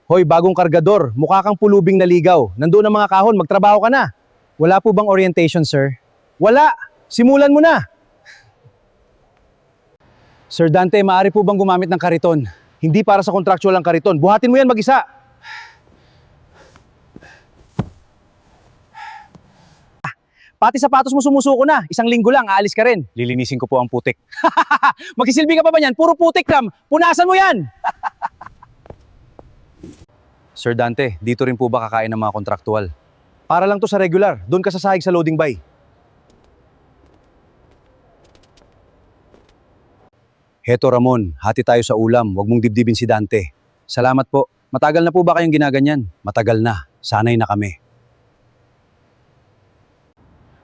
Hoy, bagong kargador, mukha kang pulubing naligaw. Nandoon ang mga kahon, magtrabaho ka na. Wala po bang orientation, sir? Wala! Simulan mo na! Sir Dante, maaari po bang gumamit ng kariton? Hindi para sa contractual ang kariton. Buhatin mo yan mag-isa! Pati sapatos mo sumusuko na. Isang linggo lang, aalis ka rin. Lilinisin ko po ang putik. Magsisilbi ka pa ba yan? Puro putik, Ram! Punasan mo yan! Sir Dante, dito rin po ba kakain ng mga kontraktual? Para lang to sa regular. Doon ka sasahig sa loading bay. Heto Ramon, hati tayo sa ulam. Huwag mong dibdibin si Dante. Salamat po. Matagal na po ba kayong ginaganyan? Matagal na. Sanay na kami.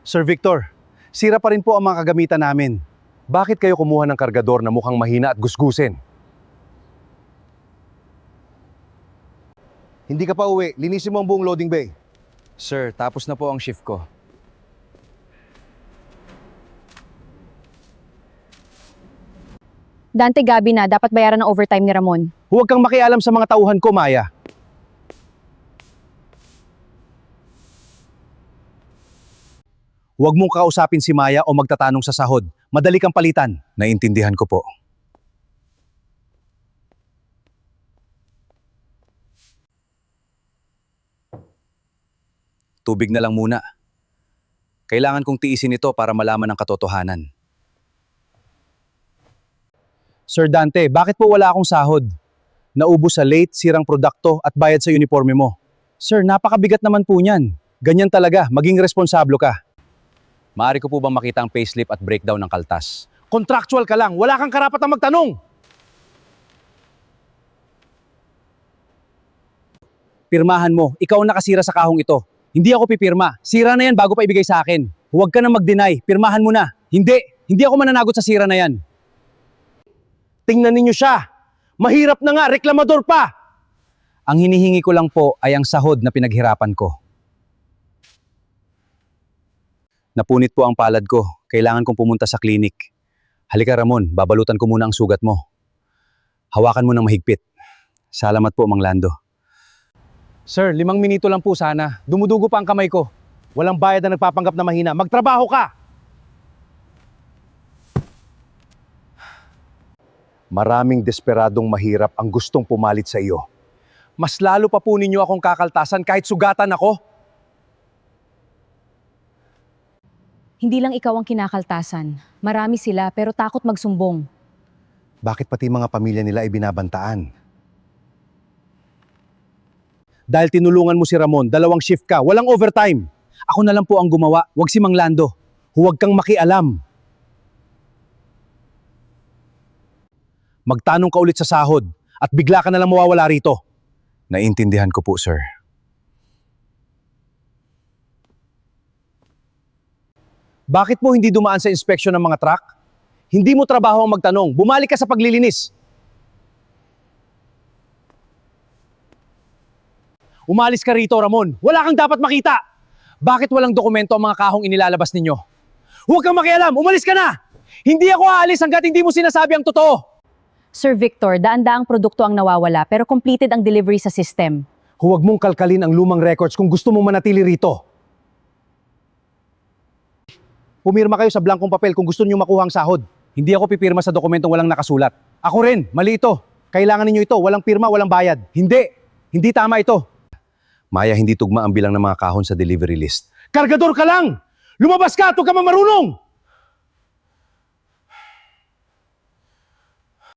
Sir Victor, sira pa rin po ang mga kagamitan namin. Bakit kayo kumuha ng kargador na mukhang mahina at gusgusin? Hindi ka pa uwi. Linisin mo ang buong loading bay. Sir, tapos na po ang shift ko. Dante, gabi na. Dapat bayaran ng overtime ni Ramon. Huwag kang makialam sa mga tauhan ko, Maya. Huwag mong kausapin si Maya o magtatanong sa sahod. Madali kang palitan. Naintindihan ko po. Tubig na lang muna. Kailangan kong tiisin ito para malaman ang katotohanan. Sir Dante, bakit po wala akong sahod? Naubos sa late, sirang produkto at bayad sa uniforme mo. Sir, napakabigat naman po niyan. Ganyan talaga, maging responsablo ka. Maaari ko po bang makita ang payslip at breakdown ng kaltas? Contractual ka lang, wala kang karapatang magtanong! Pirmahan mo, ikaw ang nakasira sa kahong ito. Hindi ako pipirma. Sira na yan bago pa ibigay sa akin. Huwag ka na mag-deny. Pirmahan mo na. Hindi ako mananagot sa sira na yan. Tingnan ninyo siya. Mahirap na nga, reklamador pa. Ang hinihingi ko lang po ay ang sahod na pinaghirapan ko. Napunit po ang palad ko. Kailangan kong pumunta sa klinik. Halika Ramon, babalutan ko muna ang sugat mo. Hawakan mo ng mahigpit. Salamat po, Mang Lando. Sir, 5 minuto lang po sana. Dumudugo pa ang kamay ko. Walang bayad na nagpapanggap na mahina. Magtrabaho ka! Maraming desperadong mahirap ang gustong pumalit sa iyo. Mas lalo pa po ninyo akong kakaltasan kahit sugatan ako. Hindi lang ikaw ang kinakaltasan. Marami sila pero takot magsumbong. Bakit pati mga pamilya nila ay binabantaan? Dahil tinulungan mo si Ramon, 2 shift ka, walang overtime. Ako na lang po ang gumawa, wag si Mang Lando. Huwag kang makialam. Magtanong ka ulit sa sahod at bigla ka na lang mawawala rito. Naintindihan ko po, sir. Bakit mo hindi dumaan sa inspeksyon ng mga truck? Hindi mo trabaho ang magtanong. Bumalik ka sa paglilinis. Umalis ka rito, Ramon. Wala kang dapat makita. Bakit walang dokumento ang mga kahong inilalabas ninyo? Huwag kang makialam. Umalis ka na. Hindi ako aalis hanggat hindi mo sinasabi ang totoo. Sir Victor, daan-daang produkto ang nawawala pero completed ang delivery sa system. Huwag mong kalkalin ang lumang records kung gusto mong manatili rito. Pumirma kayo sa blankong papel kung gusto niyo makuha ang sahod. Hindi ako pipirma sa dokumentong walang nakasulat. Ako rin, mali ito. Kailangan ninyo ito, walang pirma, walang bayad. Hindi tama ito. Maya, hindi tugma ang bilang ng mga kahon sa delivery list. Kargador ka lang! Lumabas ka at huwag ka marunong!